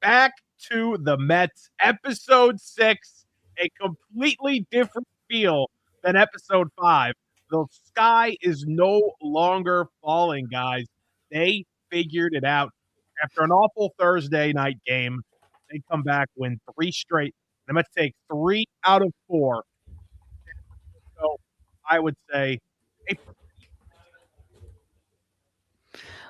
back to the Mets, episode 6, a completely different feel than episode 5. The sky is no longer falling, guys. They figured it out. After an awful Thursday night game, they come back, win 3 straight. The Mets take 3 out of 4. So I would say a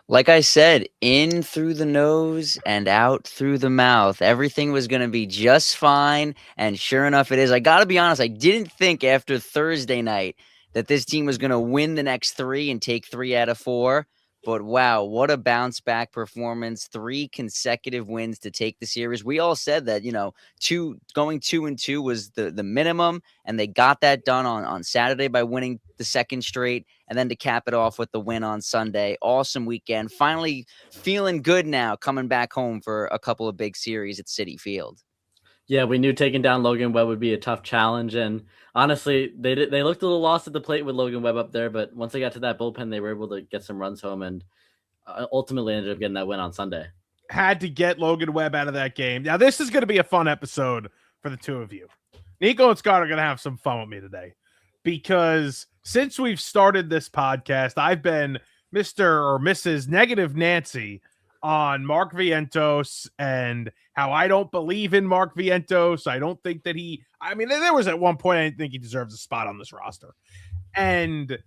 Like I said, in through the nose and out through the mouth. Everything was going to be just fine. And sure enough, it is. I got to be honest, I didn't think after Thursday night that this team was going to win the next 3 and take 3 out of 4. But wow, what a bounce back performance. 3 consecutive wins to take the series. We all said that, going 2-2 was the minimum. And they got that done on Saturday by winning the second straight. And then to cap it off with the win on Sunday. Awesome weekend. Finally feeling good now, coming back home for a couple of big series at Citi Field. Yeah, we knew taking down Logan Webb would be a tough challenge, and honestly, they looked a little lost at the plate with Logan Webb up there, but once they got to that bullpen, they were able to get some runs home and ultimately ended up getting that win on Sunday. Had to get Logan Webb out of that game. Now, this is going to be a fun episode for the two of you. Nico and Scott are going to have some fun with me today because since we've started this podcast, I've been Mr. or Mrs. Negative Nancy on Mark Vientos and how I don't believe in Mark Vientos. I don't think that there was at one point I didn't think he deserves a spot on this roster. And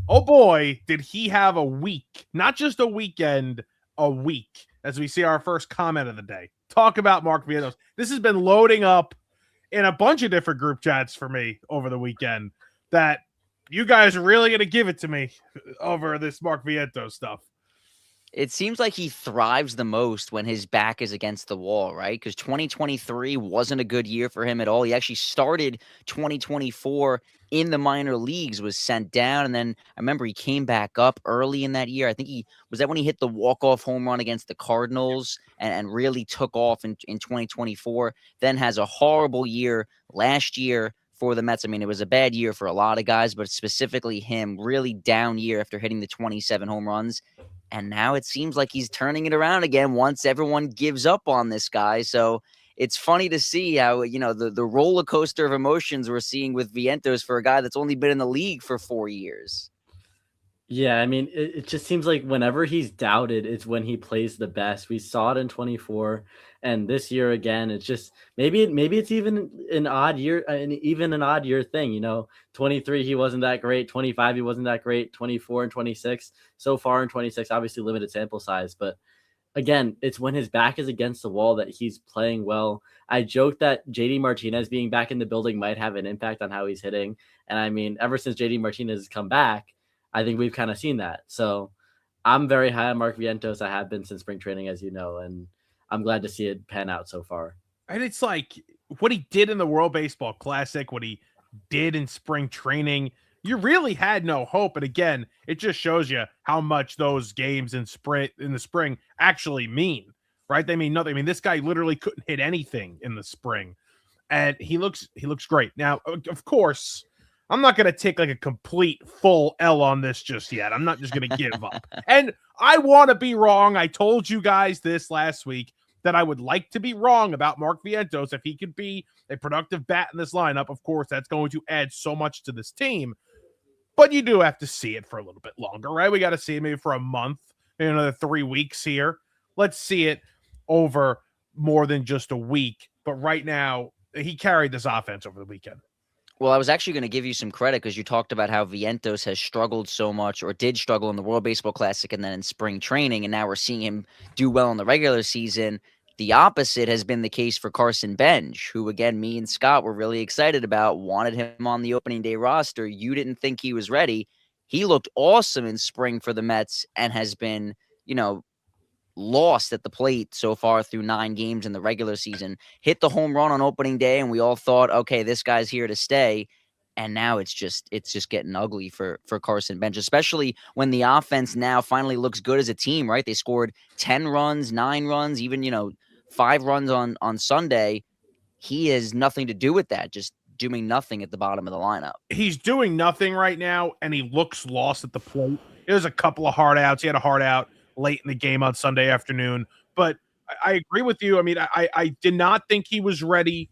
oh boy, did he have a week, not just a weekend, a week, as we see our first comment of the day. Talk about Mark Vientos. This has been loading up in a bunch of different group chats for me over the weekend that you guys are really going to give it to me over this Mark Vientos stuff. It seems like he thrives the most when his back is against the wall, right? Because 2023 wasn't a good year for him at all. He actually started 2024 in the minor leagues, was sent down, and then I remember he came back up early in that year. I think was that when he hit the walk-off home run against the Cardinals and really took off in 2024, then has a horrible year last year for the Mets. I mean, it was a bad year for a lot of guys, but specifically him, really down year after hitting the 27 home runs. And now it seems like he's turning it around again once everyone gives up on this guy. So it's funny to see how, the roller coaster of emotions we're seeing with Vientos for a guy that's only been in the league for 4 years. Yeah, I mean, it just seems like whenever he's doubted, it's when he plays the best. We saw it in 24, and this year again, it's just maybe it's even an odd year, an odd year thing. 23 he wasn't that great, 25 he wasn't that great, 24 and 26 so far in 26, obviously limited sample size, but again, it's when his back is against the wall that he's playing well. I joke that JD Martinez being back in the building might have an impact on how he's hitting, and I mean, ever since JD Martinez has come back, I think we've kind of seen that. So I'm very high on Mark Vientos. I have been since spring training, as you know, and I'm glad to see it pan out so far. And it's like what he did in the World Baseball Classic, what he did in spring training, you really had no hope. And again, it just shows you how much those games in the spring actually mean, right? They mean nothing. I mean, this guy literally couldn't hit anything in the spring, and he looks great. Now, of course, I'm not going to take like a complete full L on this just yet. I'm not just going to give up. And I want to be wrong. I told you guys this last week that I would like to be wrong about Mark Vientos. If he could be a productive bat in this lineup, of course, that's going to add so much to this team. But you do have to see it for a little bit longer, right? We got to see it maybe for a month, maybe another 3 weeks here. Let's see it over more than just a week. But right now, he carried this offense over the weekend. Well, I was actually going to give you some credit because you talked about how Vientos has struggled so much or did struggle in the World Baseball Classic and then in spring training, and now we're seeing him do well in the regular season. The opposite has been the case for Carson Benge, who, again, me and Scott were really excited about, wanted him on the opening day roster. You didn't think he was ready. He looked awesome in spring for the Mets and has been, lost at the plate so far through 9 games in the regular season. Hit the home run on opening day, and we all thought, okay, this guy's here to stay. And now it's just getting ugly for Carson Benge, especially when the offense now finally looks good as a team, right? They scored 10 runs, 9 runs, even, 5 runs on Sunday. He has nothing to do with that, just doing nothing at the bottom of the lineup. He's doing nothing right now, and he looks lost at the plate. There's a couple of hard outs. He had a hard out late in the game on Sunday afternoon. But I agree with you. I mean, I did not think he was ready,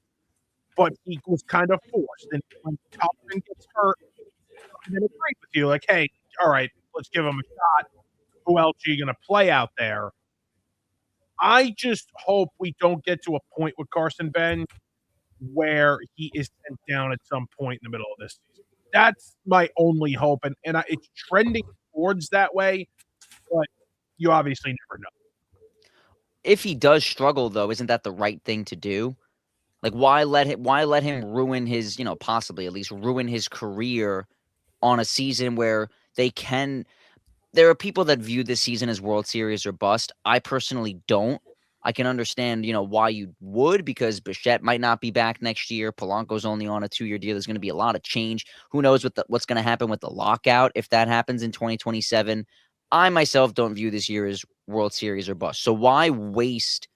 but he was kind of forced. And when Kaufman gets hurt, I'm going to agree with you. Like, hey, all right, let's give him a shot. Who else are you going to play out there? I just hope we don't get to a point with Carson Benge where he is sent down at some point in the middle of this season. That's my only hope, and it's trending towards that way, but you obviously never know. If he does struggle, though, isn't that the right thing to do? Like, why let him ruin his, possibly at least ruin his career on a season where they can. There are people that view this season as World Series or bust. I personally don't. I can understand, why you would, because Bichette might not be back next year. Polanco's only on a 2-year deal. There's going to be a lot of change. Who knows what's going to happen with the lockout if that happens in 2027. I myself don't view this year as World Series or bust. So why waste,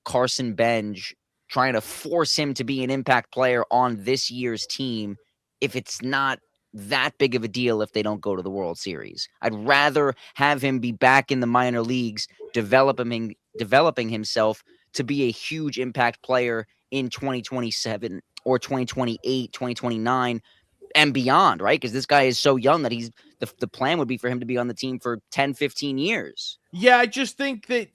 Carson Benge trying to force him to be an impact player on this year's team if it's not that big of a deal if they don't go to the World Series? I'd rather have him be back in the minor leagues, developing himself to be a huge impact player in 2027 or 2028, 2029 and beyond, right? Because this guy is so young that the plan would be for him to be on the team for 10, 15 years. Yeah, I just think that,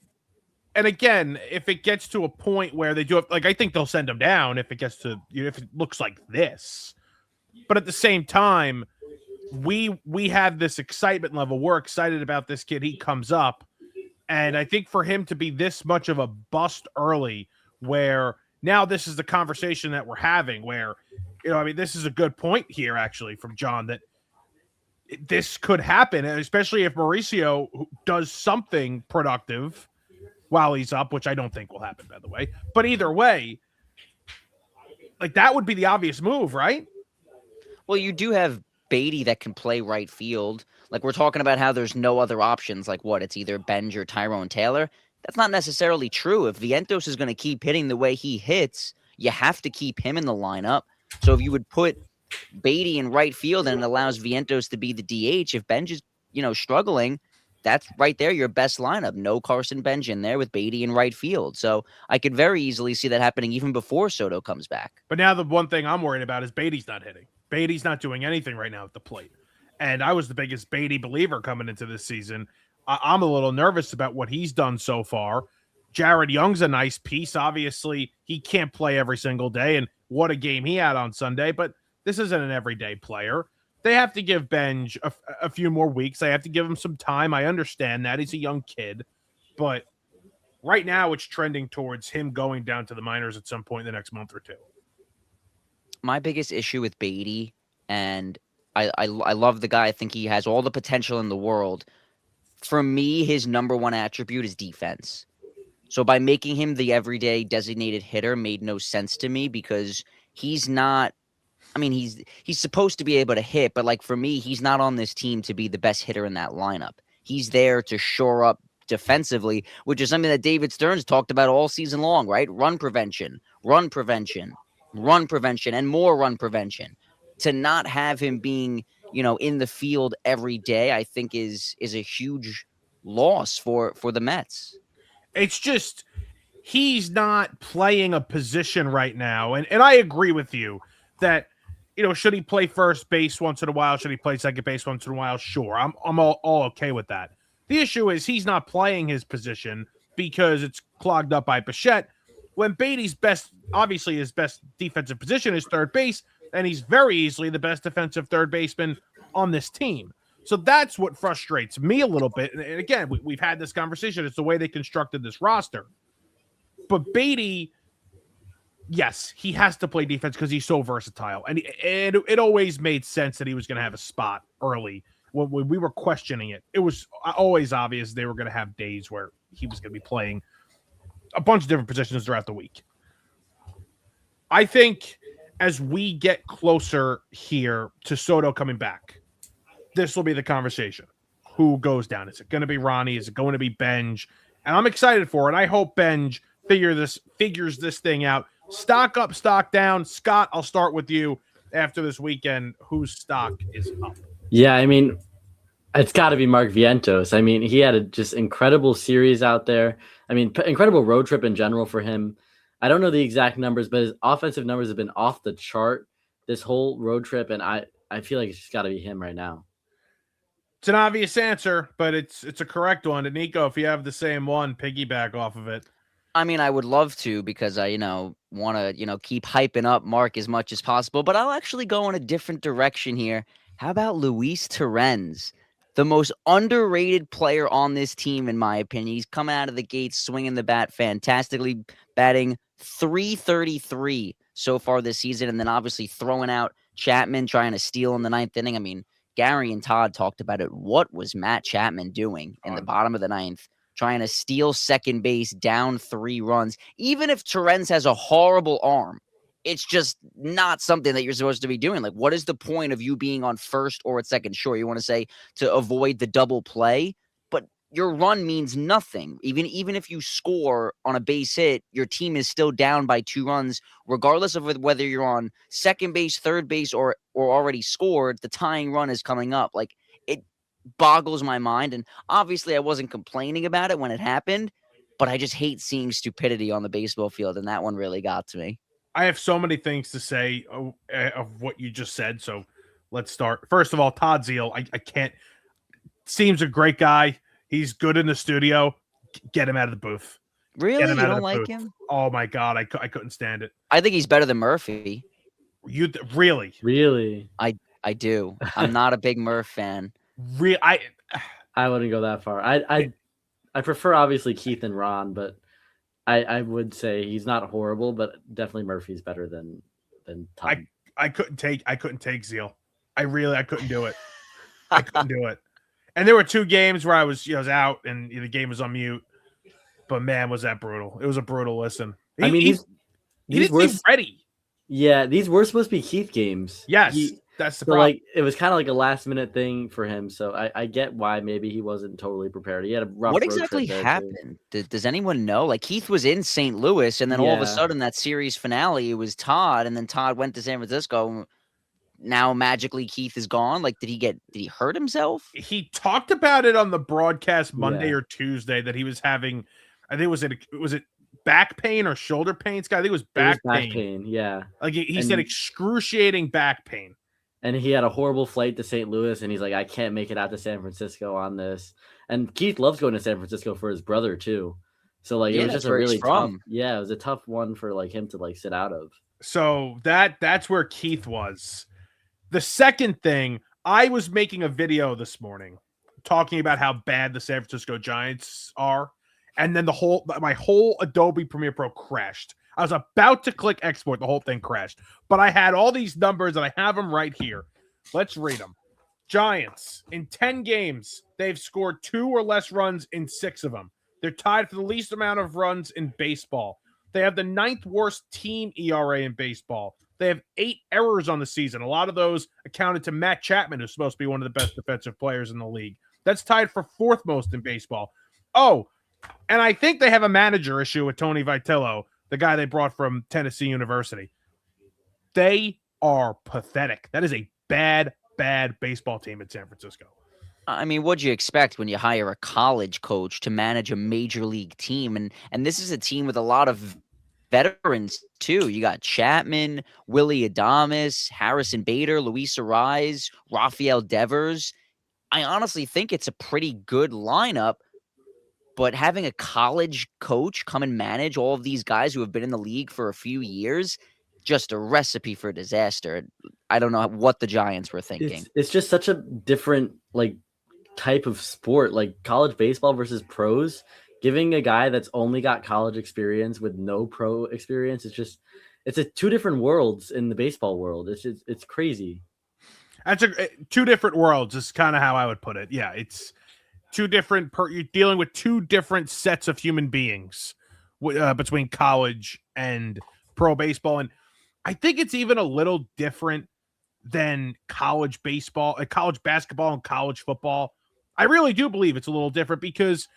and again, if it gets to a point where they do have, like, I think they'll send him down if it gets to, if it looks like this. But at the same time, we have this excitement level. We're excited about this kid. He comes up. And I think for him to be this much of a bust early, where now this is the conversation that we're having, where, this is a good point here, actually, from John, that this could happen, and especially if Mauricio does something productive while he's up, which I don't think will happen, by the way. But either way, like, that would be the obvious move, right? Well, you do have Beatty that can play right field. Like, we're talking about how there's no other options. Like, it's either Benge or Tyrone Taylor. That's not necessarily true. If Vientos is going to keep hitting the way he hits, you have to keep him in the lineup. So if you would put Beatty in right field and it allows Vientos to be the DH, if Benge is, struggling, that's right there your best lineup. No Carson Benge in there with Beatty in right field. So I could very easily see that happening even before Soto comes back. But now the one thing I'm worried about is Beatty's not hitting. Beatty's not doing anything right now at the plate. And I was the biggest Beatty believer coming into this season. I'm a little nervous about what he's done so far. Jared Young's a nice piece. Obviously, he can't play every single day, and what a game he had on Sunday, but this isn't an everyday player. They have to give Benge a few more weeks. They have to give him some time. I understand that. He's a young kid. But right now, it's trending towards him going down to the minors at some point in the next month or two. My biggest issue with Beatty, and I love the guy. I think he has all the potential in the world. For me, his number one attribute is defense. So by making him the everyday designated hitter made no sense to me, because he's not, he's supposed to be able to hit, but like, for me, he's not on this team to be the best hitter in that lineup. He's there to shore up defensively, which is something that David Stearns talked about all season long, right? Run prevention, and more run prevention. To not have him being, in the field every day, I think is a huge loss for the Mets. It's just, he's not playing a position right now. And I agree with you that, should he play first base once in a while? Should he play second base once in a while? Sure. I'm all okay with that. The issue is he's not playing his position because it's clogged up by Bichette, when Beatty's obviously his best defensive position is third base, and he's very easily the best defensive third baseman on this team. So that's what frustrates me a little bit. And again, we've had this conversation. It's the way they constructed this roster. But Beatty, yes, he has to play defense because he's so versatile. And it always made sense that he was going to have a spot early. When we were questioning it, it was always obvious they were going to have days where he was going to be playing a bunch of different positions throughout the week. I think as we get closer here to Soto coming back, this will be the conversation. Who goes down? Is it going to be Ronnie? Is it going to be Benge? And I'm excited for it. I hope Benge figures this thing out. Stock up, stock down. Scott, I'll start with you. After this weekend, whose stock is up? Yeah, It's got to be Mark Vientos. I mean, he had a just incredible series out there. I mean, incredible road trip in general for him. I don't know the exact numbers, but his offensive numbers have been off the chart this whole road trip, and I feel like it's just got to be him right now. It's an obvious answer, but it's a correct one. And Nico, if you have the same one, piggyback off of it. I mean, I would love to because I, want to, keep hyping up Mark as much as possible, but I'll actually go in a different direction here. How about Luis Torrens, the most underrated player on this team, in my opinion? He's coming out of the gates, swinging the bat fantastically, batting .333 so far this season, and then obviously throwing out Chapman, trying to steal in the ninth inning. I mean, Gary and Todd talked about it. What was Matt Chapman doing in the bottom of the ninth? Trying to steal second base, down 3 runs. Even if Torrens has a horrible arm, it's just not something that you're supposed to be doing. Like, what is the point of you being on first or at second? Sure, you want to say to avoid the double play, but your run means nothing. Even if you score on a base hit, your team is still down by 2 runs, regardless of whether you're on second base, third base, or already scored. The tying run is coming up. Like, it boggles my mind. And obviously I wasn't complaining about it when it happened, but I just hate seeing stupidity on the baseball field, and that one really got to me. I have so many things to say of what you just said, so let's start. First of all, Todd Zeal, I can't. Seems a great guy. He's good in the studio. Get him out of the booth. Really? You don't like him? Oh my god, I couldn't stand it. I think he's better than Murphy. You really? I do. I'm not a big Murph fan. I wouldn't go that far. I prefer obviously Keith and Ron, but I would say he's not horrible, but definitely Murphy's better than Todd. I couldn't take Zeal. I couldn't do it. I couldn't do it. And there were 2 games where I was out and the game was on mute. But man, was that brutal. It was a brutal listen. He didn't seem ready. Yeah, these were supposed to be Keith games. Yes. That's the problem. Like, it was kind of like a last minute thing for him. So I get why maybe he wasn't totally prepared. He had a rough. What exactly happened? Does anyone know? Like, Keith was in St. Louis, and then all of a sudden that series finale, it was Todd, and then Todd went to San Francisco. Now magically Keith is gone. Like, did he hurt himself? He talked about it on the broadcast Monday or Tuesday that he was having. I think was it back pain or shoulder pain? Scott, I think it was back pain. Yeah, like he said, excruciating back pain. And he had a horrible flight to St. Louis, and he's like, I can't make it out to San Francisco on this. And Keith loves going to San Francisco for his brother too. So like, it was just a really tough. Yeah, it was a tough one for like him to like sit out of. So that's where Keith was. The second thing, I was making a video this morning talking about how bad the San Francisco Giants are, and then my whole Adobe Premiere Pro crashed. I was about to click export. The whole thing crashed. But I had all these numbers, and I have them right here. Let's read them. Giants, in 10 games, they've scored 2 or less runs in 6 of them. They're tied for the least amount of runs in baseball. They have the 9th worst team ERA in baseball. They have 8 errors on the season. A lot of those accounted to Matt Chapman, who's supposed to be one of the best defensive players in the league. That's tied for 4th most in baseball. Oh, and I think they have a manager issue with Tony Vitello, the guy they brought from Tennessee University. They are pathetic. That is a bad baseball team in San Francisco. I mean, what'd you expect when you hire a college coach to manage a major league team? And this is a team with a lot of veterans, too. You got Chapman, Willie Adames, Harrison Bader, Luis Ariz, Rafael Devers. I honestly think it's a pretty good lineup. But having a college coach come and manage all of these guys who have been in the league for a few years, just a recipe for disaster. I don't know what the Giants were thinking. It's just such a different like type of sport, like college baseball versus pros. Giving a guy that's only got college experience with no pro experience, it's 2 different worlds in the baseball world. It's crazy. That's 2 different worlds is kind of how I would put it. Yeah, it's 2 different. You're dealing with 2 different sets of human beings between college and pro baseball, and I think it's even a little different than college baseball, college basketball, and college football. I really do believe it's a little different because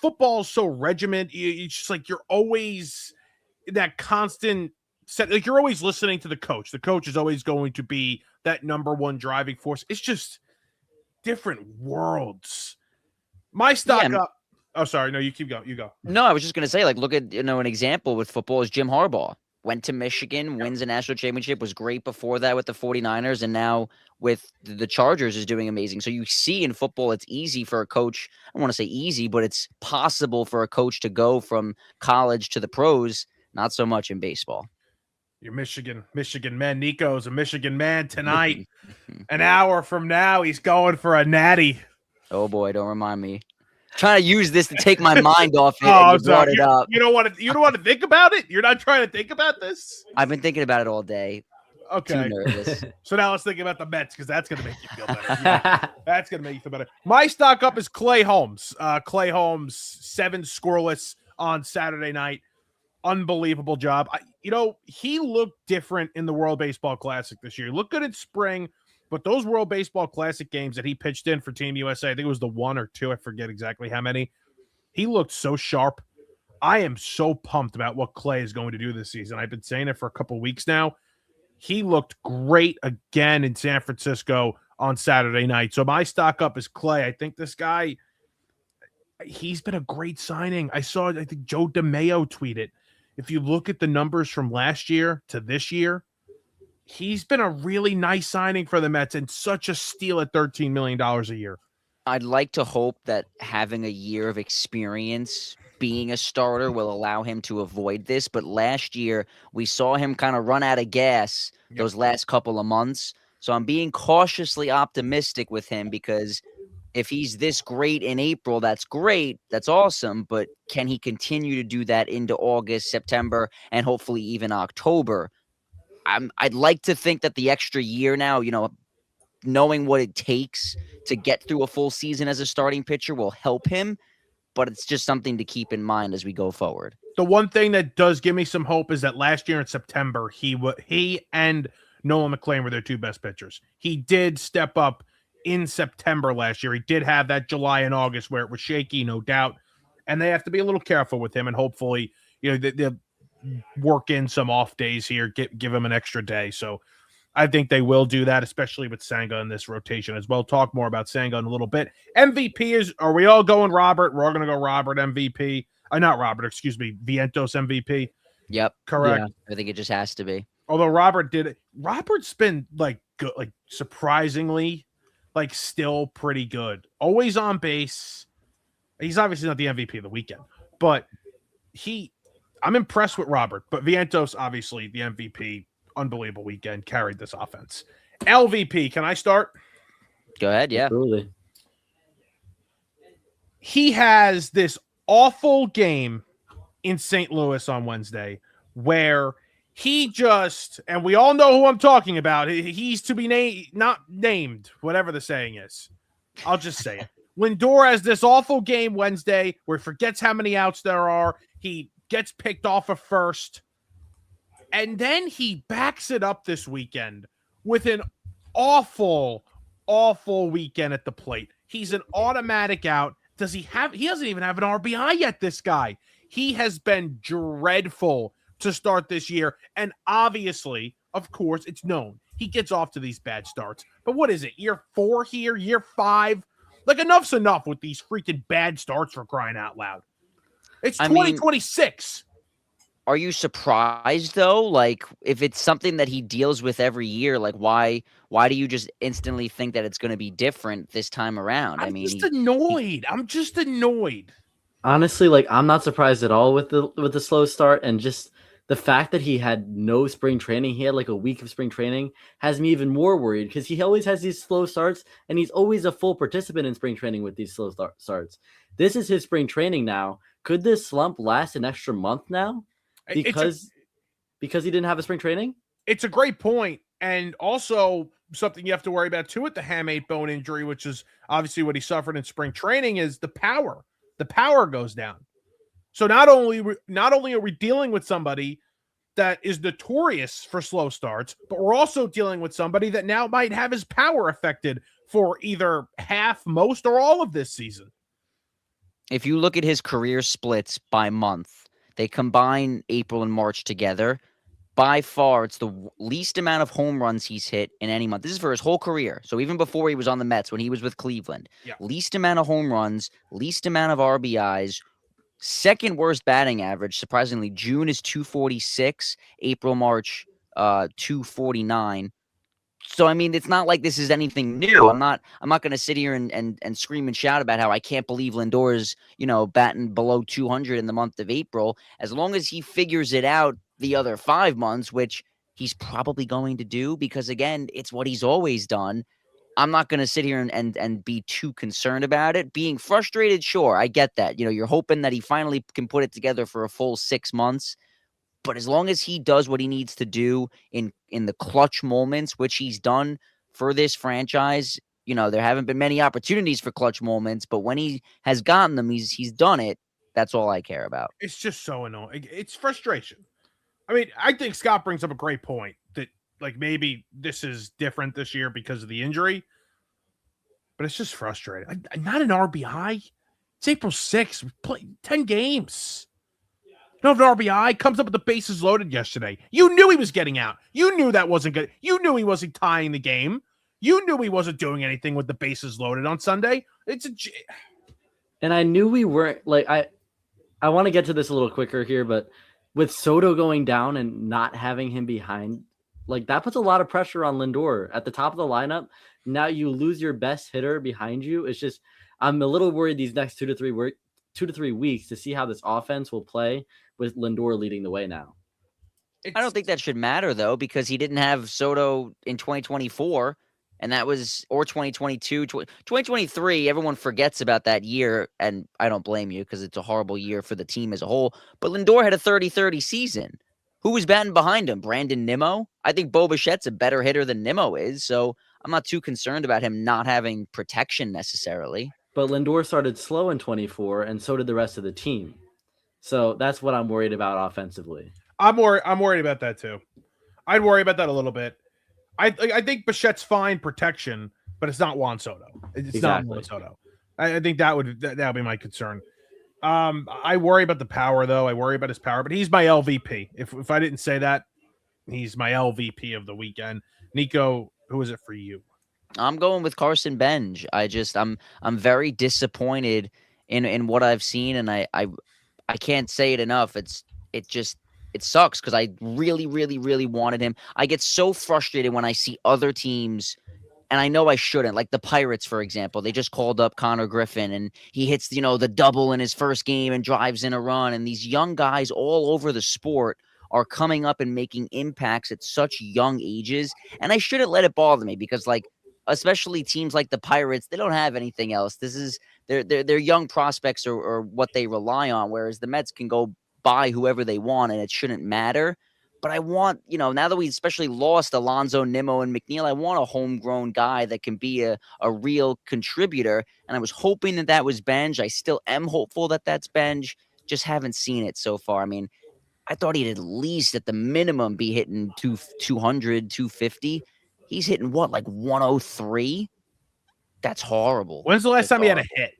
football is so regimented. It's just like you're always that constant set. Like you're always listening to the coach. The coach is always going to be that number 1 driving force. It's just. different worlds. My stock Yeah, up. Oh, sorry. No, you keep going. You go. No, I was just gonna say, like, look at an example with football is Jim Harbaugh. Went to Michigan, wins a national championship, was great before that with the 49ers, and now with the Chargers is doing amazing. So you see in football, it's easy for a coach. I don't want to say easy, but it's possible for a coach to go from college to the pros. Not so much in baseball. Your Michigan man. Nico's a Michigan man tonight. An hour from now, he's going for a natty. Oh boy, don't remind me. Trying to use this to take my mind off it. Oh, And I'm you brought sorry. it up. You don't want to think about it? You're not trying to think about this? I've been thinking about it all day. Okay. Too nervous. So now let's think about the Mets because that's going to make you feel better. Yeah, that's going to make you feel better. My stock up is Clay Holmes. Clay Holmes, 7 scoreless on Saturday night. Unbelievable job. He looked different in the World Baseball Classic this year. He looked good in spring, but those World Baseball Classic games that he pitched in for Team USA, I think it was the 1 or 2, I forget exactly how many. He looked so sharp. I am so pumped about what Clay is going to do this season. I've been saying it for a couple weeks now. He looked great again in San Francisco on Saturday night. So my stock up is Clay. I think this guy, he's been a great signing. I think Joe DeMayo tweeted. If you look at the numbers from last year to this year, he's been a really nice signing for the Mets and such a steal at $13 million a year. I'd like to hope that having a year of experience being a starter will allow him to avoid this. But last year, we saw him kind of run out of gas those last couple of months. So I'm being cautiously optimistic with him because if he's this great in April, that's great. That's awesome. But can he continue to do that into August, September, and hopefully even October? I'd like to think that the extra year now, knowing what it takes to get through a full season as a starting pitcher will help him, but it's just something to keep in mind as we go forward. The one thing that does give me some hope is that last year in September, he and Nolan McLean were their 2 best pitchers. He did step up in September last year. He did have that July and August where it was shaky, no doubt, and they have to be a little careful with him, and hopefully, they'll work in some off days here, give him an extra day. So I think they will do that, especially with Senga in this rotation as well. Talk more about Senga in a little bit. MVP are we all going Robert? We're all going to go Robert MVP. Not Robert, excuse me, Vientos MVP. Yep. Correct. Yeah, I think it just has to be. Although Robert's been good, surprisingly, still pretty good. Always on base. He's obviously not the MVP of the weekend, but I'm impressed with Robert. But Vientos, obviously, the MVP. Unbelievable weekend, carried this offense. LVP, can I start? Go ahead, yeah. Absolutely. He has this awful game in St. Louis on Wednesday where he and we all know who I'm talking about. He's to be not named, whatever the saying is. I'll just say it. Lindor has this awful game Wednesday where he forgets how many outs there are. He gets picked off of first. And then he backs it up this weekend with an awful, awful weekend at the plate. He's an automatic out. He doesn't even have an RBI yet, this guy. He has been dreadful to start this year. And obviously, of course, it's known. He gets off to these bad starts. But what is it? Year 4 here? Year 5? Enough's enough with these freaking bad starts, for crying out loud. It's 2026. Are you surprised though? If it's something that he deals with every year, why do you just instantly think that it's going to be different this time around? I'm just annoyed. Honestly, I'm not surprised at all with the slow start, and just the fact that he had no spring training. He had a week of spring training has me even more worried because he always has these slow starts, and he's always a full participant in spring training with these slow starts. This is his spring training now. Could this slump last an extra month now? Because he didn't have a spring training? It's a great point. And also something you have to worry about too with the hamate bone injury, which is obviously what he suffered in spring training, is the power. The power goes down. So not only are we dealing with somebody that is notorious for slow starts, but we're also dealing with somebody that now might have his power affected for either half, most, or all of this season. If you look at his career splits by month, they combine April and March together. by far, it's the least amount of home runs he's hit in any month. This is for his whole career. So even before he was on the Mets, when he was with Cleveland, Yeah. least amount of home runs, least amount of RBIs, second worst batting average. Surprisingly, June is 246, April, March, 249. So I mean, it's not like this is anything new. I'm not going to sit here and scream and shout about how I can't believe Lindor is, batting below 200 in the month of April. As long as he figures it out the other 5 months, which he's probably going to do, because again, it's what he's always done. I'm not going to sit here and be too concerned about it. Being frustrated, sure, I get that. You're hoping that he finally can put it together for a full 6 months. But as long as he does what he needs to do in the clutch moments, which he's done for this franchise, there haven't been many opportunities for clutch moments, but when he has gotten them, he's done it. That's all I care about. It's just so annoying. It's frustration. I mean, I think Scott brings up a great point that like maybe this is different this year because of the injury, but it's just frustrating. Not an RBI. It's April 6th. We played 10 games. No RBI, comes up with the bases loaded yesterday. You knew he was getting out. You knew that wasn't good. You knew he wasn't tying the game. You knew he wasn't doing anything with the bases loaded on Sunday. And I knew we weren't like I want to get to this a little quicker here, but with Soto going down and not having him behind, like that puts a lot of pressure on Lindor at the top of the lineup. Now you lose your best hitter behind you. It's just I'm a little worried these next 2 to 3 weeks to see how this offense will play with Lindor leading the way now. I don't think that should matter, though, because he didn't have Soto in 2024, and that was, or 2022. 2023, everyone forgets about that year, and I don't blame you because it's a horrible year for the team as a whole. But Lindor had a 30-30 season. Who was batting behind him? Brandon Nimmo? I think Bo Bichette's a better hitter than Nimmo is, so I'm not too concerned about him not having protection necessarily. But Lindor started slow in 24, and so did the rest of the team. So that's what I'm worried about offensively. I'm worried about that too. I'd worry about that a little bit. I think Bichette's fine protection, but it's not Juan Soto. It's not Juan Soto. I think that would be my concern. I worry about the power though. I worry about his power, but he's my LVP. If I didn't say that, he's my LVP of the weekend. Nico, who is it for you? I'm going with Carson Benge. I'm very disappointed in what I've seen, and I can't say it enough. It sucks because I really, really, really wanted him. I get so frustrated when I see other teams, and I know I shouldn't. Like the Pirates, for example, they just called up Connor Griffin, and he hits the double in his first game and drives in a run. And these young guys all over the sport are coming up and making impacts at such young ages, and I shouldn't let it bother me because especially teams like the Pirates, they don't have anything else. This is their young prospects or what they rely on, whereas the Mets can go buy whoever they want and it shouldn't matter. But I want, now that we especially lost Alonso, Nimmo, and McNeil, I want a homegrown guy that can be a real contributor. And I was hoping that was Benge. I still am hopeful that that's Benge. Just haven't seen it so far. I mean, I thought he'd at least at the minimum be hitting 200, 250. He's hitting what, like 103? That's horrible. When's the last time he had a hit?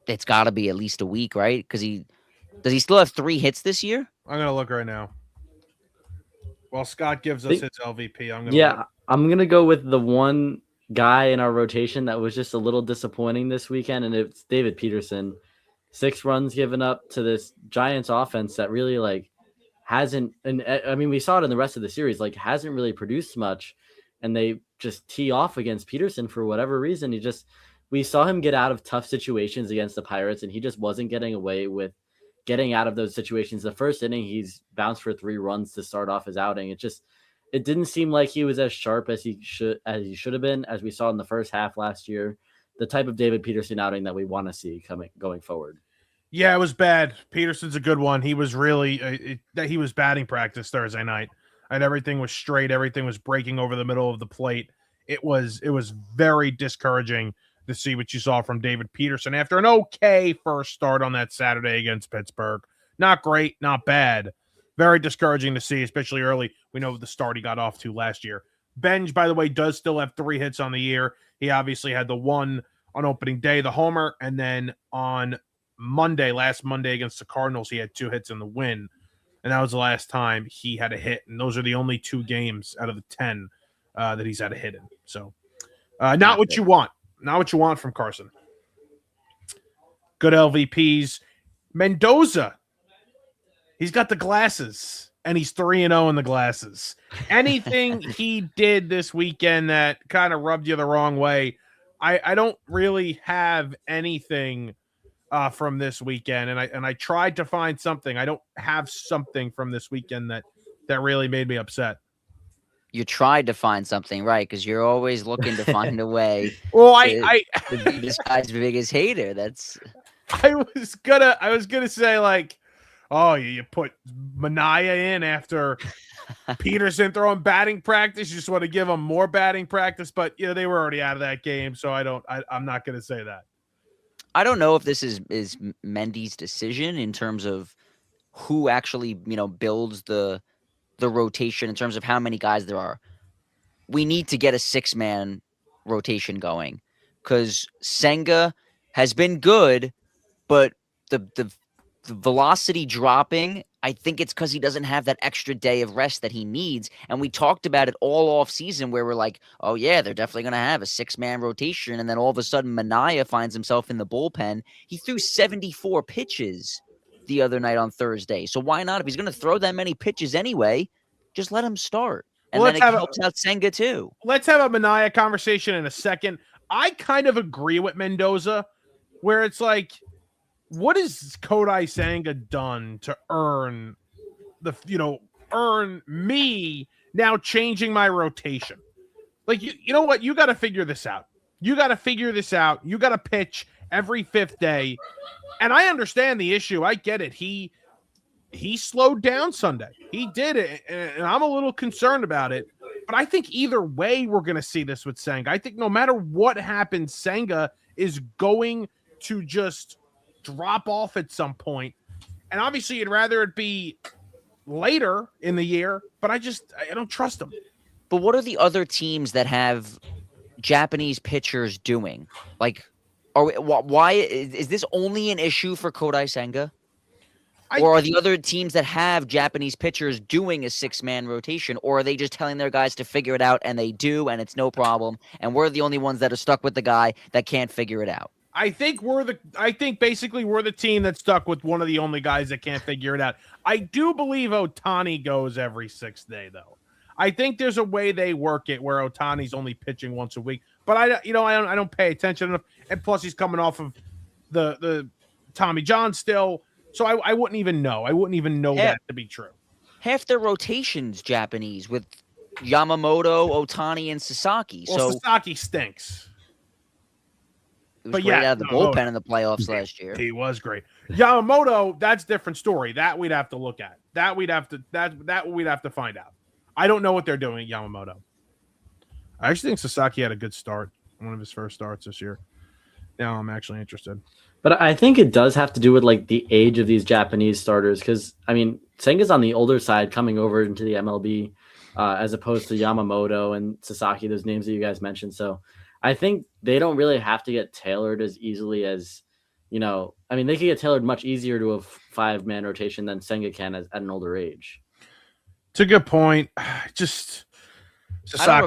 It's got to be at least a week, right? Because does he still have 3 hits this year? I'm gonna look right now. While Scott gives us his LVP, I'm gonna go with the one guy in our rotation that was just a little disappointing this weekend, and it's David Peterson. 6 runs given up to this Giants offense that really hasn't, and I mean we saw it in the rest of the series, hasn't really produced much, and they just tee off against Peterson for whatever reason. We saw him get out of tough situations against the Pirates, and he just wasn't getting away with getting out of those situations. The first inning, he's bounced for 3 runs to start off his outing. It didn't seem like he was as sharp as he should have been, as we saw in the first half last year. The type of David Peterson outing that we want to see going forward. Yeah, it was bad. Peterson's a good one. He was really he was batting practice Thursday night, and everything was straight. Everything was breaking over the middle of the plate. It was very discouraging to see what you saw from David Peterson after an okay first start on that Saturday against Pittsburgh. Not great, not bad. Very discouraging to see, especially early. We know the start he got off to last year. Benge, by the way, does still have 3 hits on the year. He obviously had the one on opening day, the homer, and then on last Monday against the Cardinals, he had 2 hits in the win. and that was the last time he had a hit. And those are the only 2 games out of the 10 that he's had a hit in. So not what you want. Not what you want from Carson. Good LVPs. Mendoza. He's got the glasses, and he's 3-0 in the glasses. Anything he did this weekend that kind of rubbed you the wrong way, I don't really have anything from this weekend, and I tried to find something. I don't have something from this weekend that really made me upset. You tried to find something, right? Because you're always looking to find a way. Well, to be this guy's biggest hater. That's. I was gonna say, like, oh, you put Mania in after Peterson throwing batting practice. You just want to give him more batting practice, but they were already out of that game, so I'm not gonna say that. I don't know if this is Mendy's decision in terms of who actually builds the rotation in terms of how many guys there are. We need to get a 6-man rotation going because Senga has been good, but the velocity dropping, I think it's because he doesn't have that extra day of rest that he needs. And we talked about it all off season where we're like, oh yeah, they're definitely going to have a 6-man rotation. And then all of a sudden Mania finds himself in the bullpen. He threw 74 pitches the other night on Thursday. So why not? If he's going to throw that many pitches anyway, just let him start. And then it helps out Senga too. Let's have a Mania conversation in a second. I kind of agree with Mendoza where it's like, what has Kodai Senga done to earn me now changing my rotation? Like, you know what? You got to figure this out. You got to pitch every 5th day. And I understand the issue. I get it. He slowed down Sunday. He did it. And I'm a little concerned about it. But I think either way, we're going to see this with Senga. I think no matter what happens, Senga is going to just drop off at some point. And obviously you'd rather it be later in the year, but I don't trust him. But what are the other teams that have Japanese pitchers doing? Like, why is this only an issue for Kodai Senga? Or are the other teams that have Japanese pitchers doing a 6-man rotation, or are they just telling their guys to figure it out and they do and it's no problem, and we're the only ones that are stuck with the guy that can't figure it out? I think basically we're the team that's stuck with one of the only guys that can't figure it out. I do believe Ohtani goes every 6th day, though. I think there's a way they work it where Ohtani's only pitching once a week, but I don't pay attention enough. And plus, he's coming off of the Tommy John still, so I wouldn't even know. I wouldn't even know that to be true. Half their rotation's Japanese with Yamamoto, Ohtani, and Sasaki. Well, Sasaki stinks. It was great out of the bullpen in the playoffs last year. He was great. Yamamoto, that's a different story. That we'd have to look at. That we'd have to find out. I don't know what they're doing at Yamamoto. I actually think Sasaki had a good start, one of his first starts this year. Now I'm actually interested. But I think it does have to do with like the age of these Japanese starters, because I mean Senga's on the older side coming over into the MLB, as opposed to Yamamoto and Sasaki, those names that you guys mentioned. So I think they don't really have to get tailored as easily as, they could get tailored much easier to a 5-man rotation than Senga can at an older age. It's a good point. Just Sasaki. I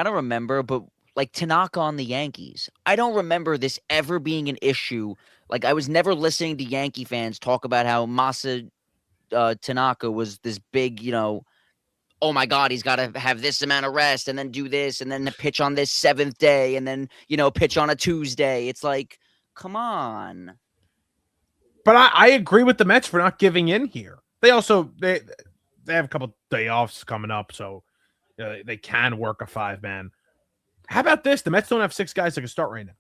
don't remember, but like Tanaka on the Yankees, I don't remember this ever being an issue. Like I was never listening to Yankee fans talk about how Masa Tanaka was this big, oh my God, he's got to have this amount of rest and then do this and then pitch on this 7th day and then, pitch on a Tuesday. It's like, come on. But I agree with the Mets for not giving in here. They also, they have a couple day offs coming up, so they can work a 5-man. How about this? The Mets don't have 6 guys that can start right now.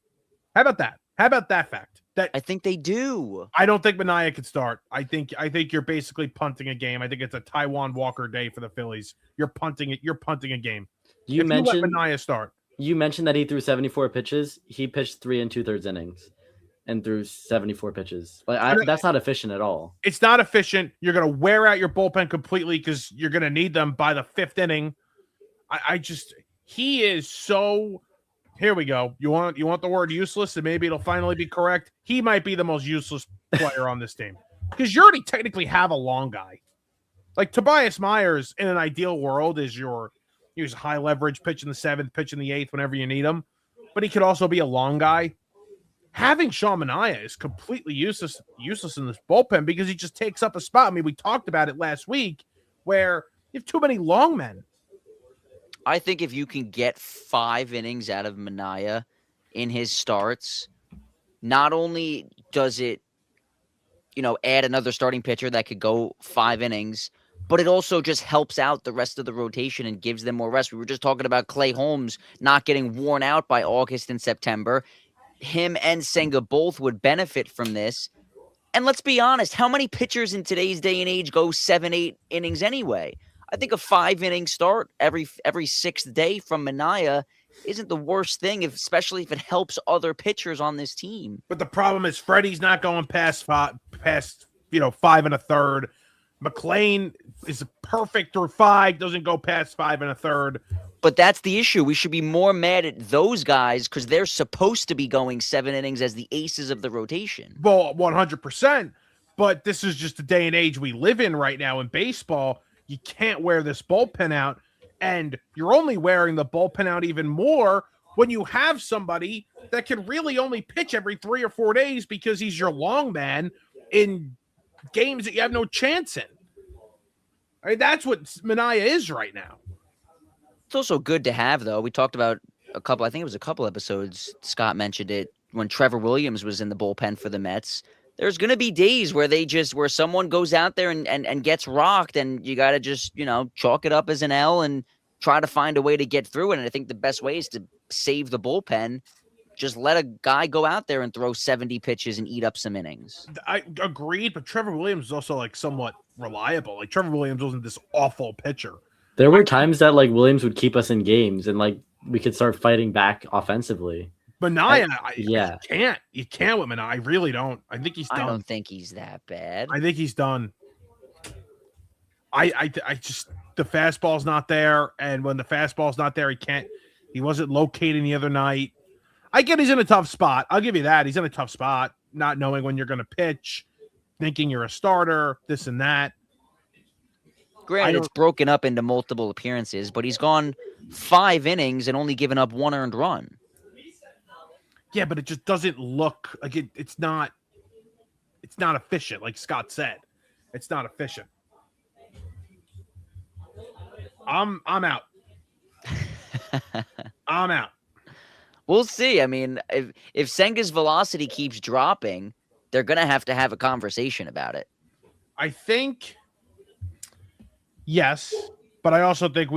How about that? How about that fact? That I think they do. I don't think Mania could start. I think you're basically punting a game. I think it's a Taiwan Walker day for the Phillies. You're punting it. You're punting a game. You mentioned let Mania start. You mentioned that he threw 74 pitches. He pitched 3 2/3 innings and threw 74 pitches. That's not efficient at all. It's not efficient. You're going to wear out your bullpen completely because you're going to need them by the 5th inning. He is so. Here we go. You want the word useless, and maybe it'll finally be correct. He might be the most useless player on this team. because you already technically have a long guy. Like Tobias Myers in an ideal world is your use high leverage pitch in the 7th, pitch in the 8th whenever you need him. But he could also be a long guy. Having Sean Manaea is completely useless in this bullpen because he just takes up a spot. I mean, we talked about it last week where you have too many long men. I think if you can get 5 innings out of Manaea in his starts, not only does it, add another starting pitcher that could go 5 innings, but it also just helps out the rest of the rotation and gives them more rest. We were just talking about Clay Holmes not getting worn out by August and September. Him and Senga both would benefit from this. And let's be honest, how many pitchers in today's day and age go 7-8 innings anyway? I think a 5-inning start every 6th day from Manaea isn't the worst thing, especially if it helps other pitchers on this team. But the problem is Freddie's not going past 5 1/3. McLean is perfect through 5, doesn't go past 5 1/3. But that's the issue. We should be more mad at those guys because they're supposed to be going 7 innings as the aces of the rotation. Well, 100%. But this is just the day and age we live in right now in baseball. You can't wear this bullpen out. And you're only wearing the bullpen out even more when you have somebody that can really only pitch every 3 or 4 days because he's your long man in games that you have no chance in. I mean, that's what Manaea is right now. It's also good to have, though. We talked about a couple episodes, Scott mentioned it, when Trevor Williams was in the bullpen for the Mets. There's going to be days where where someone goes out there and gets rocked, and you got to just, chalk it up as an L and try to find a way to get through it. And I think the best way is to save the bullpen. Just let a guy go out there and throw 70 pitches and eat up some innings. I agreed, but Trevor Williams is also like somewhat reliable. Like Trevor Williams wasn't this awful pitcher. There were times that like Williams would keep us in games and like we could start fighting back offensively. Manaea, yeah. You can't with Manaea. I really don't. I think he's done. I don't think he's that bad. I think he's done. I just the fastball's not there, and when the fastball's not there, he wasn't locating the other night. I get he's in a tough spot. I'll give you that. He's in a tough spot, not knowing when you're going to pitch, thinking you're a starter, this and that. Granted, it's broken up into multiple appearances, but he's gone 5 innings and only given up 1 earned run. Yeah, but it just doesn't look like it's not efficient, like Scott said. It's not efficient. I'm out. I'm out. We'll see. I mean, if Senga's velocity keeps dropping, they're going to have a conversation about it. I think yes, but I also think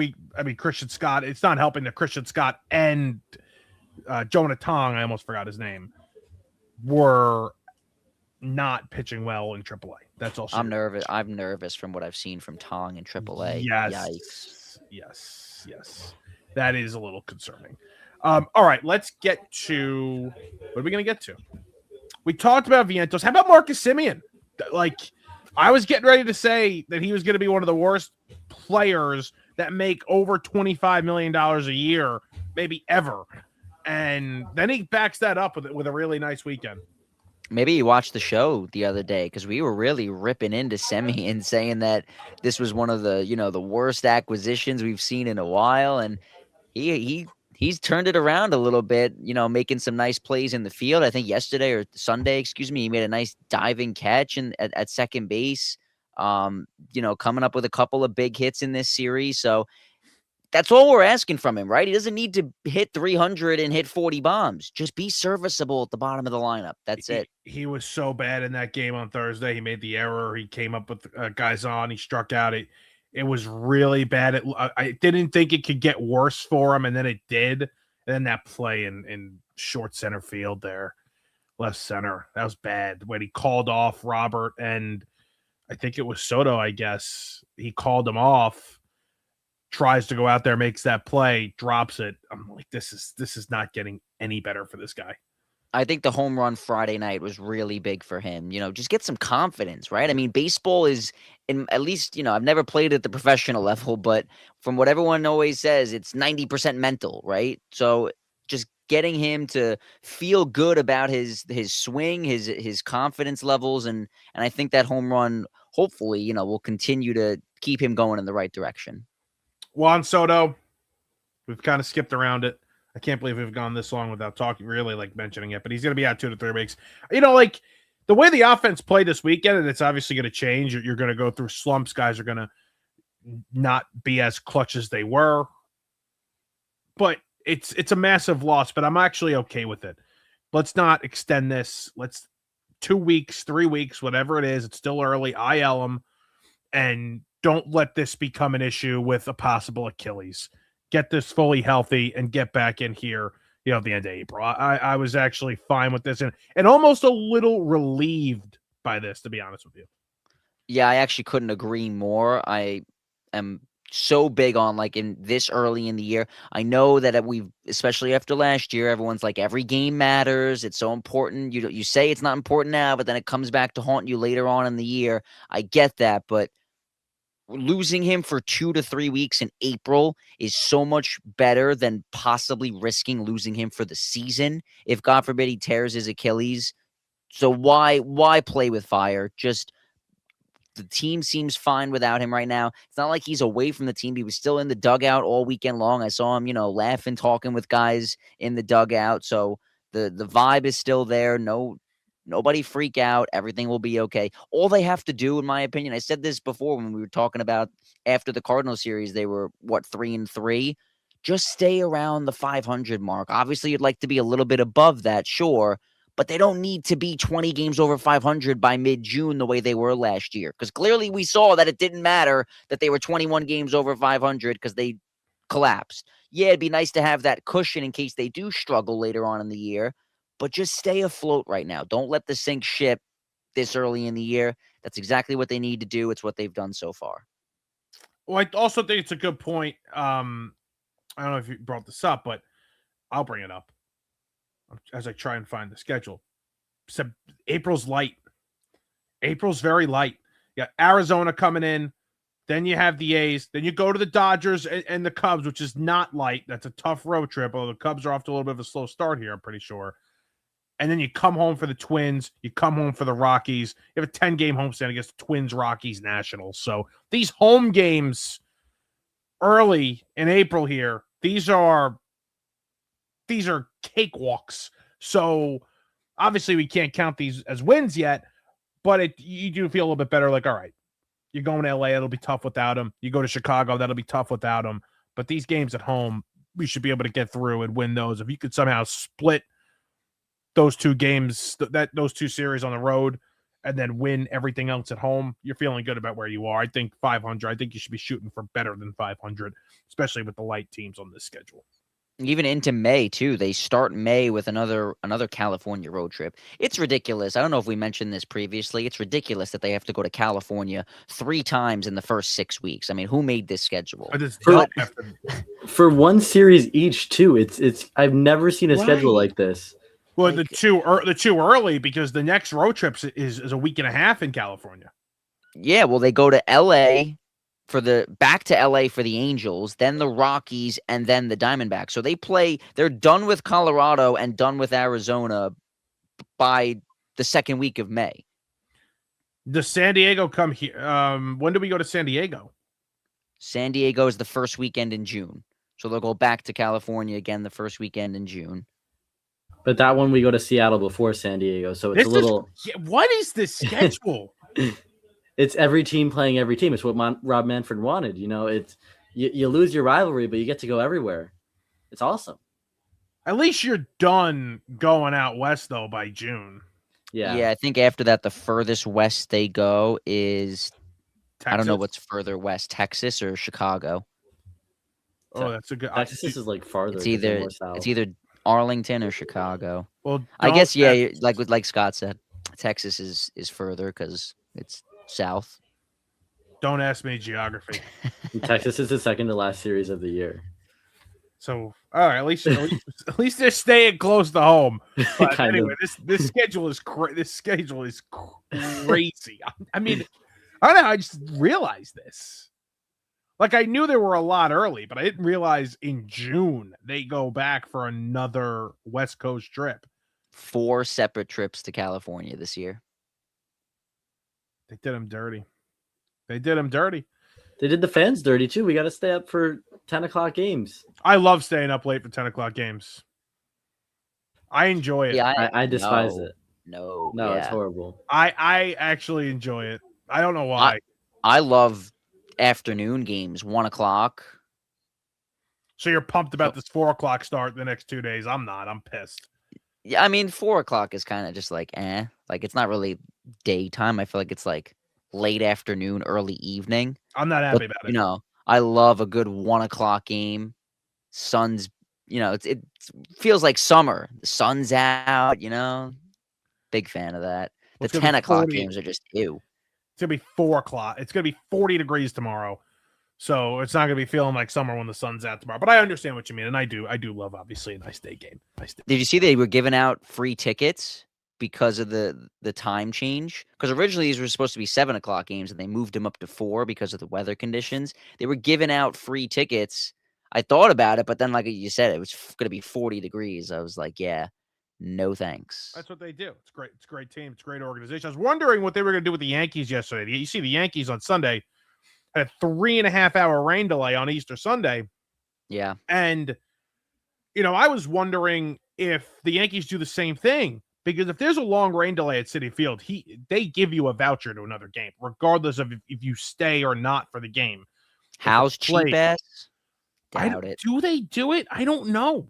Christian Scott, it's not helping that Christian Scott and Jonah Tong, I almost forgot his name, were not pitching well in AAA. That's also I'm nervous. I'm nervous from what I've seen from Tong in AAA. Yes. Yikes. Yes. That is a little concerning. All right, let's get to what are we going to get to? We talked about Vientos. How about Marcus Semien? Like, I was getting ready to say that he was going to be one of the worst players that make over $25 million a year, maybe ever. And then he backs that up with a really nice weekend. Maybe you watched the show the other day because we were really ripping into Semien, saying that this was one of the the worst acquisitions we've seen in a while, and he's turned it around a little bit, making some nice plays in the field. I think yesterday or Sunday, he made a nice diving catch at second base. Coming up with a couple of big hits in this series. So that's all we're asking from him, right? He doesn't need to hit 300 and hit 40 bombs. Just be serviceable at the bottom of the lineup. That's it. He was so bad in that game on Thursday. He made the error. He came up with guys on. He struck out. It was really bad. I didn't think it could get worse for him, and then it did. And then that play in short center field there, left center, that was bad. When he called off Robert and I think it was Soto, I guess. He called him off, tries to go out there, makes that play, drops it. I'm like, this is not getting any better for this guy. I think the home run Friday night was really big for him. Just get some confidence, right? I mean, baseball is, at least, I've never played at the professional level, but from what everyone always says, it's 90% mental, right? So just getting him to feel good about his swing, his confidence levels, and I think that home run, hopefully, will continue to keep him going in the right direction. Juan Soto, we've kind of skipped around it. I can't believe we've gone this long without mentioning it, but he's going to be out 2 to 3 weeks. The way the offense played this weekend, and it's obviously going to change. You're going to go through slumps. Guys are going to not be as clutch as they were, but it's a massive loss, but I'm actually okay with it. Let's not extend this. Let's 2 weeks, 3 weeks, whatever it is. It's still early. IL them, and don't let this become an issue with a possible Achilles. Get this fully healthy and get back in here, at the end of April. I was actually fine with this and almost a little relieved by this, to be honest with you. Yeah, I actually couldn't agree more. I am so big on in this early in the year. I know that especially after last year, everyone's like every game matters. It's so important. You say it's not important now, but then it comes back to haunt you later on in the year. I get that, but losing him for 2 to 3 weeks in April is so much better than possibly risking losing him for the season if, God forbid, he tears his Achilles. So why play with fire? Just the team seems fine without him right now. It's not like he's away from the team. He was still in the dugout all weekend long. I saw him, laughing, talking with guys in the dugout. So the vibe is still there. Nobody freak out. Everything will be okay. All they have to do, in my opinion, I said this before when we were talking about after the Cardinals series, they were 3-3. Just stay around the 500 mark. Obviously, you'd like to be a little bit above that, sure, but they don't need to be 20 games over 500 by mid-June the way they were last year. Because clearly we saw that it didn't matter that they were 21 games over 500 because they collapsed. Yeah, it'd be nice to have that cushion in case they do struggle later on in the year. But just stay afloat right now. Don't let the sink ship this early in the year. That's exactly what they need to do. It's what they've done so far. Well, I also think it's a good point. I don't know if you brought this up, but I'll bring it up as I try and find the schedule. April's light. April's very light. You got Arizona coming in. Then you have the A's. Then you go to the Dodgers and the Cubs, which is not light. That's a tough road trip, although the Cubs are off to a little bit of a slow start here, I'm pretty sure. And then you come home for the Twins. You come home for the Rockies. You have a 10-game homestand against the Twins, Rockies, Nationals. So these home games early in April here, these are cakewalks. So obviously we can't count these as wins yet, but you do feel a little bit better. All right, you're going to LA, it'll be tough without them. You go to Chicago, that'll be tough without them. But these games at home, we should be able to get through and win those. If you could somehow split those 2 games, those 2 series on the road, and then win everything else at home, you're feeling good about where you are. I think 500. I think you should be shooting for better than 500, especially with the light teams on this schedule. Even into May too. They start May with another California road trip. It's ridiculous. I don't know if we mentioned this previously. It's ridiculous that they have to go to California 3 times in the first 6 weeks. I mean, who made this schedule? For one series each too. It's I've never seen a schedule like this. Well, the two early because the next road trip is a week and a half in California. Yeah, well, they go to LA back to LA for the Angels, then the Rockies, and then the Diamondbacks. So they're done with Colorado and done with Arizona by the second week of May. Does San Diego come here? When do we go to San Diego? San Diego is the first weekend in June. So they'll go back to California again the first weekend in June. But that one we go to Seattle before San Diego, so it's what is this schedule? It's every team playing every team. It's what Rob Manfred wanted. It's you lose your rivalry, but you get to go everywhere. It's awesome. At least you're done going out west though by June. Yeah. I think after that, the furthest west they go is Texas? I don't know what's further west, Texas or Chicago. Oh, that's a good. Texas is farther. It's either Arlington or Chicago. Well, I guess like Scott said, Texas is further because it's south. Don't ask me geography. Texas is the second to last series of the year. So all right, at least they're staying close to home. But anyway, this schedule is crazy. I mean, I don't know. I just realized this. Like, I knew there were a lot early, but I didn't realize in June they go back for another West Coast trip. 4 separate trips to California this year. They did him dirty. They did him dirty. They did the fans dirty too. We got to stay up for 10 o'clock games. I love staying up late for 10 o'clock games. I enjoy it. Yeah, I despise it. No, It's horrible. I actually enjoy it. I don't know why. I love afternoon games, 1 o'clock. So you're pumped about this 4 o'clock start the next 2 days. I'm not. I'm pissed. Yeah, I mean, 4 o'clock is kind of just like, like it's not really daytime. I feel like it's like late afternoon, early evening. I'm not happy about it. You know, I love a good 1 o'clock game. Sun's, it feels like summer. The sun's out, big fan of that. The 10 o'clock games are just ew. It's going to be 4 o'clock. It's going to be 40 degrees tomorrow. So it's not going to be feeling like summer when the sun's out tomorrow. But I understand what you mean. And I do love, obviously, a nice day game. Did you see they were giving out free tickets because of the time change? Because originally these were supposed to be 7 o'clock games and they moved them up to 4 because of the weather conditions. They were giving out free tickets. I thought about it, but then like you said, it was going to be 40 degrees. I was like, yeah, no thanks. That's what they do. It's great. It's a great team. It's a great organization. I was wondering what they were going to do with the Yankees yesterday. You see the Yankees on Sunday had a 3.5-hour rain delay on Easter Sunday. Yeah. And, I was wondering if the Yankees do the same thing, because if there's a long rain delay at Citi Field, they give you a voucher to another game, regardless of if you stay or not for the game. How's cheap ass? Doubt it. Do they do it? I don't know.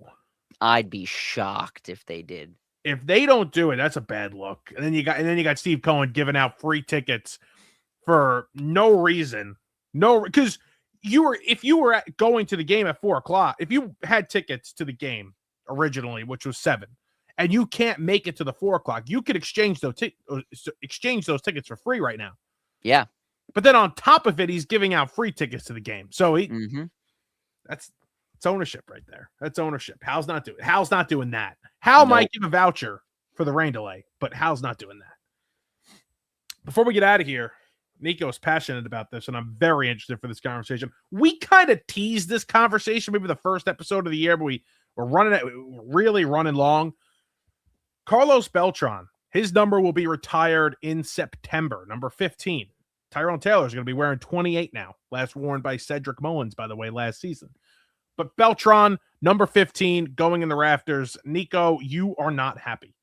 I'd be shocked if they did. If they don't do it, that's a bad look. And then you got Steve Cohen giving out free tickets for no reason. No, because if you were going to the game at 4 o'clock, if you had tickets to the game originally, which was 7, and you can't make it to the 4 o'clock, you could exchange those tickets for free right now. Yeah. But then on top of it, he's giving out free tickets to the game. So it's ownership right there. That's ownership. Hal's not doing that. Hal might give a voucher for the rain delay, but Hal's not doing that. Before we get out of here, Nico's passionate about this, and I'm very interested for this conversation. We kind of teased this conversation, maybe the first episode of the year, but we're really running long. Carlos Beltran, his number will be retired in September, number 15. Tyrone Taylor is going to be wearing 28 now, last worn by Cedric Mullins, by the way, last season. But Beltran, number 15, going in the rafters. Nico, you are not happy.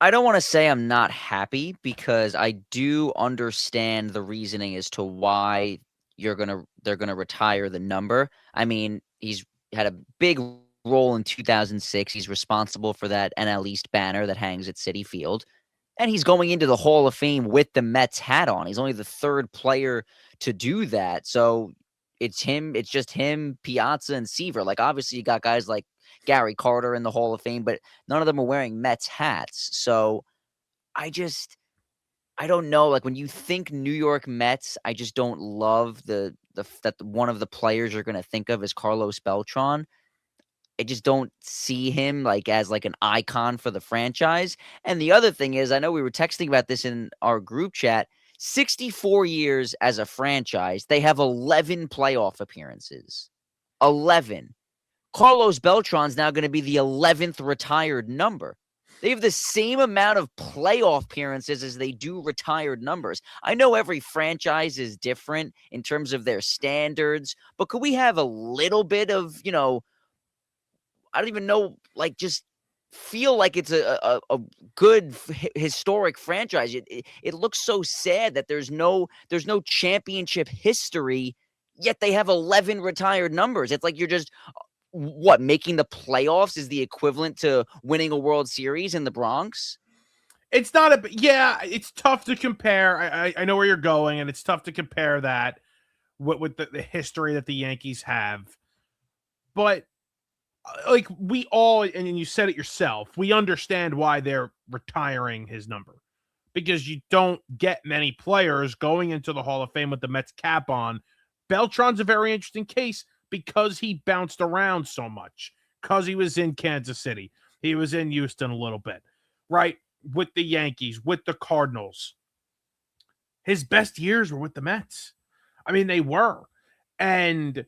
I don't want to say I'm not happy, because I do understand the reasoning as to why they're gonna retire the number. I mean, he's had a big role in 2006. He's responsible for that NL East banner that hangs at Citi Field, and he's going into the Hall of Fame with the Mets hat on. He's only the 3rd player to do that. So it's just him, Piazza, and Seaver. Like, obviously you got guys like Gary Carter in the Hall of Fame, but none of them are wearing Mets hats. So I don't know. Like, when you think New York Mets, I just don't love that one of the players you're going to think of is Carlos Beltran. I just don't see him as an icon for the franchise. And the other thing is, I know we were texting about this in our group chat, 64 years as a franchise, they have 11 playoff appearances. 11. Carlos Beltran's now going to be the 11th retired number. They have the same amount of playoff appearances as they do retired numbers. I know every franchise is different in terms of their standards, but could we have a little bit of, I don't even know, just feel like it's a good historic franchise. It looks so sad that there's no championship history, yet they have 11 retired numbers. It's like you're just making the playoffs is the equivalent to winning a World Series in the Bronx. It's not it's tough to compare. I know where you're going, and it's tough to compare that with the history that the Yankees have. But we all, and you said it yourself, we understand why they're retiring his number, because you don't get many players going into the Hall of Fame with the Mets cap on. Beltran's a very interesting case because he bounced around so much, because he was in Kansas City. He was in Houston a little bit, right? With the Yankees, with the Cardinals. His best years were with the Mets. I mean, they were. And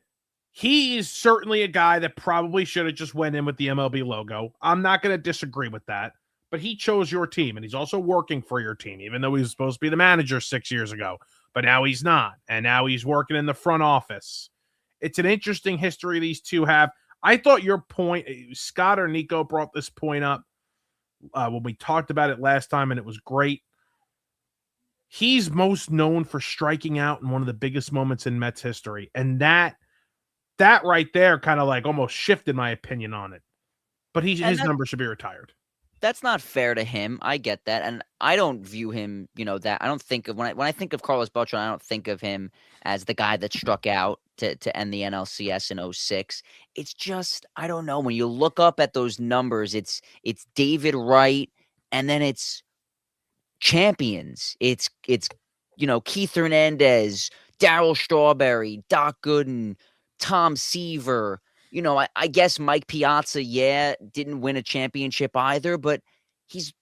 he's certainly a guy that probably should have just went in with the MLB logo. I'm not going to disagree with that, but he chose your team, and he's also working for your team, even though he was supposed to be the manager 6 years ago. But now he's not, and now he's working in the front office. It's an interesting history these two have. I thought your point, Scott or Nico brought this point up when we talked about it last time, and it was great. He's most known for striking out in one of the biggest moments in Mets history, and that right there kind of like almost shifted my opinion on it. But his number should be retired. That's not fair to him. I get that. And I don't view him, that I don't think of when I think of Carlos Beltran, I don't think of him as the guy that struck out to end the NLCS in 06. It's just, I don't know. When you look up at those numbers, it's David Wright, and then it's champions. It's Keith Hernandez, Darryl Strawberry, Doc Gooden, Tom Seaver. I guess Mike Piazza, didn't win a championship either, but he's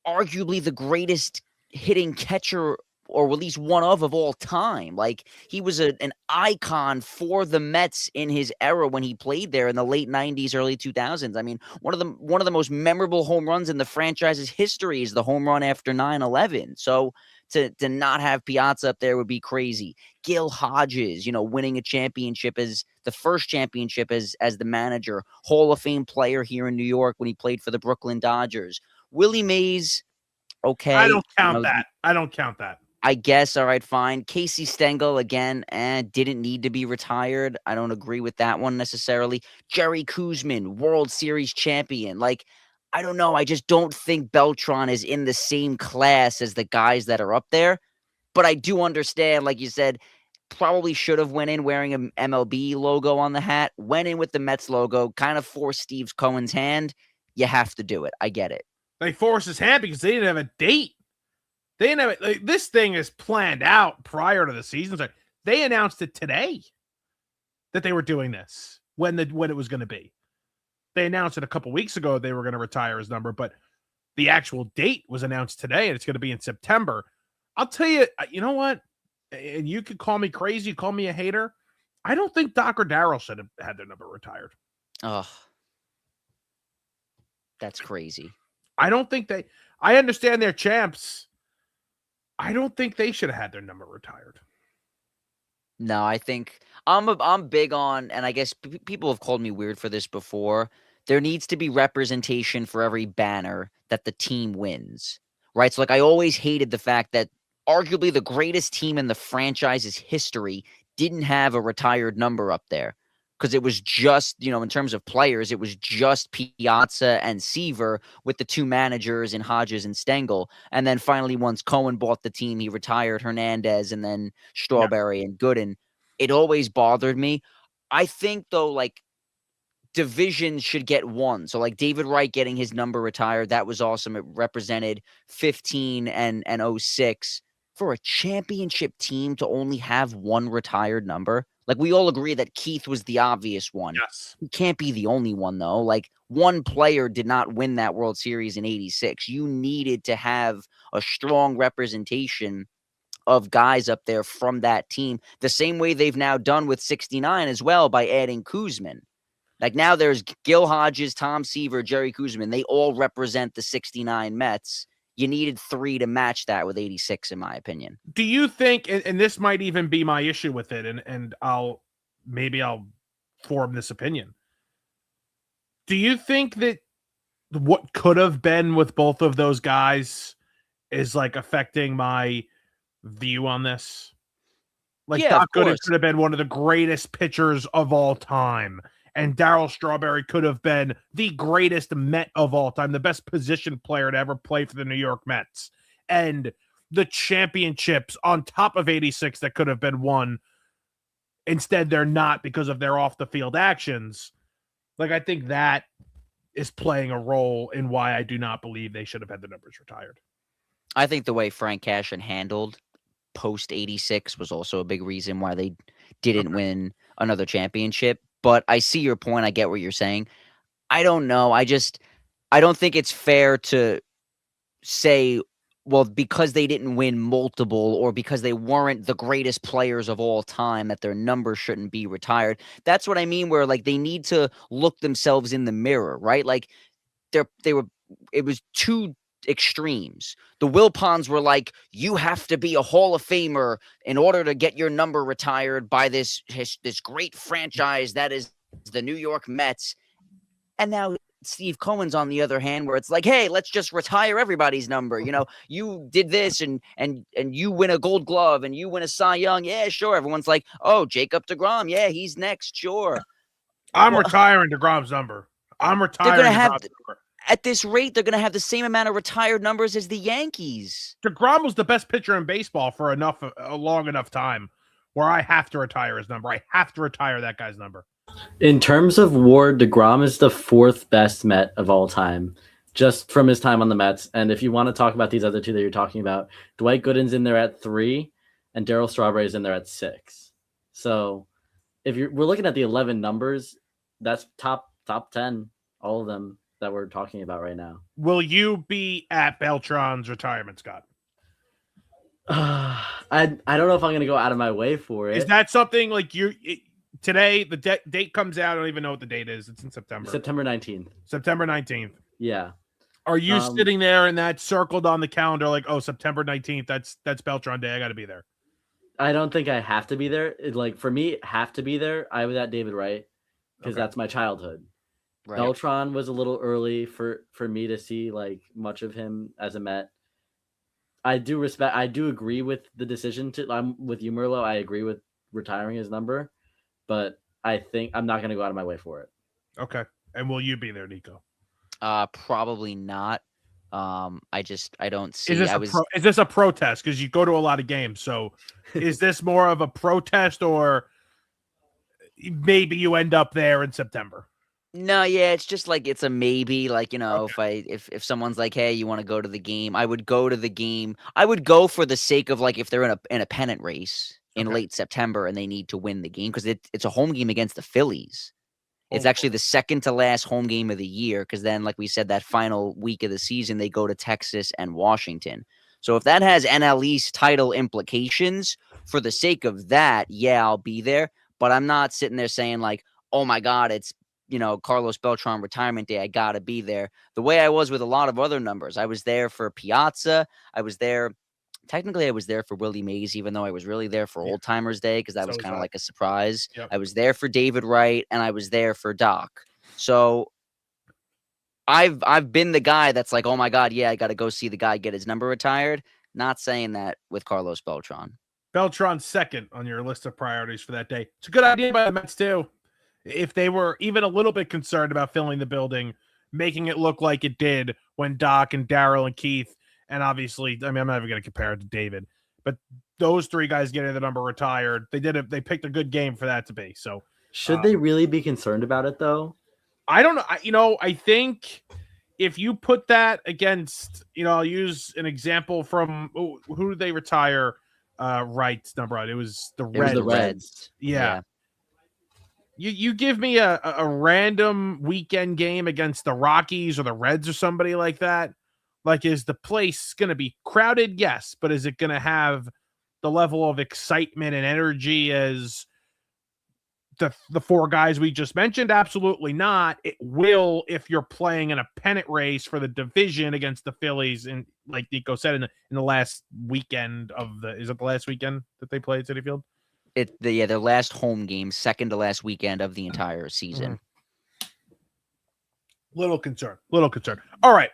arguably the greatest hitting catcher, or at least one of all time. Like, he was an icon for the Mets in his era when he played there in the late 90s, early 2000s. I mean, one of the most memorable home runs in the franchise's history is the home run after 9/11. So to not have Piazza up there would be crazy. Gil Hodges, winning a championship as the first championship as the manager, Hall of Fame player here in New York when he played for the Brooklyn Dodgers. Willie Mays, okay. I don't count that. I don't count that. I guess, all right, fine. Casey Stengel, again, didn't need to be retired. I don't agree with that one necessarily. Jerry Koosman, World Series champion. Like, I don't know. I just don't think Beltran is in the same class as the guys that are up there. But I do understand, like you said, probably should have went in wearing an MLB logo on the hat, went in with the Mets logo, kind of forced Steve Cohen's hand. You have to do it. I get it. They forced his hand because they didn't have a date. They didn't have it. Like, this thing is planned out prior to the season. So they announced it today that they were doing this when it was going to be. They announced it a couple weeks ago they were going to retire his number, but the actual date was announced today, and it's going to be in September. I'll tell you, you know what? And you could call me crazy, call me a hater. I don't think Doc or Darryl should have had their number retired. Oh, that's crazy. I don't think I understand they're champs. I don't think they should have had their number retired. No, I think I'm big on, and I guess people have called me weird for this before. There needs to be representation for every banner that the team wins, right? So, like, I always hated the fact that arguably the greatest team in the franchise's history didn't have a retired number up there, because it was just, in terms of players, it was just Piazza and Seaver with the two managers in Hodges and Stengel. And then finally, once Cohen bought the team, he retired Hernandez and then Strawberry and Gooden. It always bothered me. I think, though, like, divisions should get one. So, like, David Wright getting his number retired, that was awesome. It represented 15 and 06. For a championship team to only have one retired number, like, we all agree that Keith was the obvious one. Yes. He can't be the only one, though. Like, one player did not win that World Series in 86. You needed to have a strong representation of guys up there from that team, the same way they've now done with 69 as well by adding Koosman. Like, now there's Gil Hodges, Tom Seaver, Jerry Koosman. They all represent the 69 Mets. You needed 3 to match that with 86, in my opinion. Do you think, and this might even be my issue with it, and I'll form this opinion. Do you think that what could have been with both of those guys is, like, affecting my view on this? Like, Yeah, Doc of Gooden course. could have been one of the greatest pitchers of all time, and Darryl Strawberry could have been the greatest Met of all time, the best position player to ever play for the New York Mets. And the championships on top of 86 that could have been won, instead they're not because of their off-the-field actions. Like, I think that is playing a role in why I do not believe they should have had the numbers retired. I think the way Frank Cashin handled post 86 was also a big reason why they didn't win another championship. But I see your point. I get what you're saying. I don't know. I don't think it's fair to say well, because they didn't win multiple or because they weren't the greatest players of all time, that their number shouldn't be retired. That's what I mean, where like they need to look themselves in the mirror, right? Like it was two extremes. The Wilpons were like, you have to be a Hall of Famer in order to get your number retired by this great franchise that is the New York Mets. And now Steve Cohen's on the other hand, where it's like, hey, let's just retire everybody's number. You know, you did this and you win a Gold Glove and you win a Cy Young. Yeah, sure. Everyone's like, oh, Jacob deGrom. Yeah, he's next. Sure. I'm retiring DeGrom's number. I'm retiring DeGrom's number. At this rate, they're going to have the same amount of retired numbers as the Yankees. DeGrom was the best pitcher in baseball for a long enough time where I have to retire his number. I have to retire that guy's number. In terms of WAR, DeGrom is the 4th best Met of all time, just from his time on the Mets. And if you want to talk about these other two that you're talking about, Dwight Gooden's in there at 3, and Darryl Strawberry's in there at 6. So if we're looking at the 11 numbers, that's top 10, all of them that we're talking about right now. Will you be at Beltran's retirement, Scott? I don't know if I'm going to go out of my way for it. Is that something like today, the date comes out. I don't even know what the date is. It's in September. September 19th. September 19th. Yeah. Are you sitting there and that's circled on the calendar like, oh, September 19th, that's Beltran Day. I got to be there. I don't think I have to be there. For me, have to be there. I was at David Wright because that's my childhood. Right. Beltran was a little early for me to see like much of him as a Met. I do agree with the decision I'm with you, Merlo. I agree with retiring his number, but I think I'm not going to go out of my way for it. Okay. And will you be there, Nico? Probably not. I don't see. Is this a protest? Because you go to a lot of games. So is this more of a protest or maybe you end up there in September? No, yeah, it's just like it's a maybe. Like, you know, Okay. if someone's like, hey, you want to go to the game, I would go to the game. I would go for the sake of like if they're in a pennant race in late September and they need to win the game because it's a home game against the Phillies. It's actually the second to last home game of the year because then, like we said, that final week of the season, they go to Texas and Washington. So if that has NL East title implications, for the sake of that, yeah, I'll be there. But I'm not sitting there saying like, oh my God, it's, you know, Carlos Beltran retirement day. I got to be there. The way I was with a lot of other numbers. I was there for Piazza. I was there for Willie Mays, even though I was really there for Old Timers Day because that was kind of like a surprise. Yep. I was there for David Wright and I was there for Doc. So I've been the guy that's like, oh my God, yeah, I got to go see the guy get his number retired. Not saying that with Carlos Beltran. Beltran's second on your list of priorities for that day. It's a good idea by the Mets too. If they were even a little bit concerned about filling the building, making it look like it did when Doc and Darryl and Keith, and obviously, I mean, I'm not even going to compare it to David, but those three guys getting the number retired, they picked a good game for that to be. So should they really be concerned about it though? I don't know. I think if you put that against, I'll use an example from who did they retire Wright's number on? It was the Reds. Yeah. You give me a random weekend game against the Rockies or the Reds or somebody like that. Like, is the place going to be crowded? Yes. But is it going to have the level of excitement and energy as the four guys we just mentioned? Absolutely not. It will if you're playing in a pennant race for the division against the Phillies. And like Nico said, in the last weekend is it the last weekend that they played at Citi Field? Their last home game, second to last weekend of the entire season. Little concern. All right.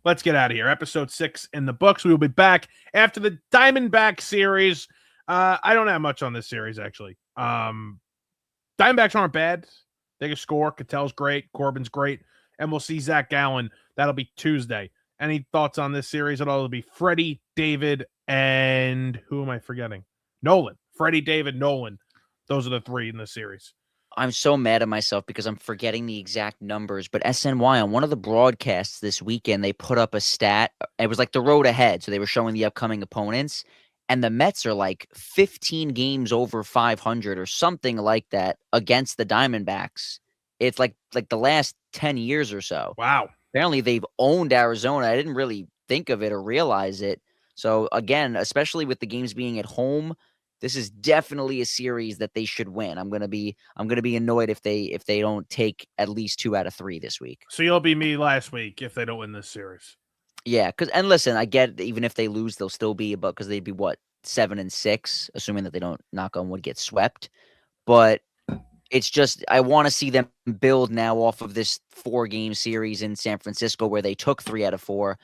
Let's get out of here. Episode 6 in the books. We will be back after the Diamondback series. I don't have much on this series, actually. Diamondbacks aren't bad. They can score. Cattell's great. Corbin's great. And we'll see Zach Gallen. That'll be Tuesday. Any thoughts on this series at all? It'll be Freddie, David, and who am I forgetting? Nolan. Freddie, David, Nolan. Those are the three in the series. I'm so mad at myself because I'm forgetting the exact numbers, but SNY on one of the broadcasts this weekend, they put up a stat. It was like the road ahead. So they were showing the upcoming opponents, and the Mets are like 15 games over 500 or something like that against the Diamondbacks. It's like the last 10 years or so. Wow. Apparently they've owned Arizona. I didn't really think of it or realize it. So again, especially with the games being at home, this is definitely a series that they should win. I'm gonna be annoyed if they don't take at least 2 out of 3 this week. So you'll be me last week if they don't win this series. Yeah, and listen, I get even if they lose, they'll still be about because they'd be what 7-6, assuming that they don't knock on wood get swept. But it's just I want to see them build now off of this 4-game series in San Francisco where they took 3 out of 4.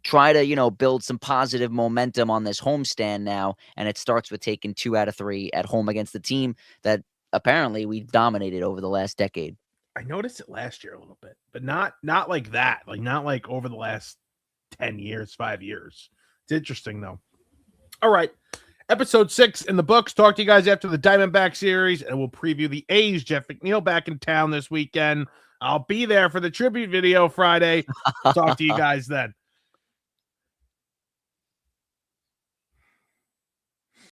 Try to, build some positive momentum on this homestand now, and it starts with taking 2 out of 3 at home against the team that apparently we dominated over the last decade. I noticed it last year a little bit, but not like that. Like not like over the last 10 years, 5 years. It's interesting though. All right. Episode 6 in the books. Talk to you guys after the Diamondback series, and we'll preview the A's. Jeff McNeil back in town this weekend. I'll be there for the tribute video Friday. Talk to you guys then.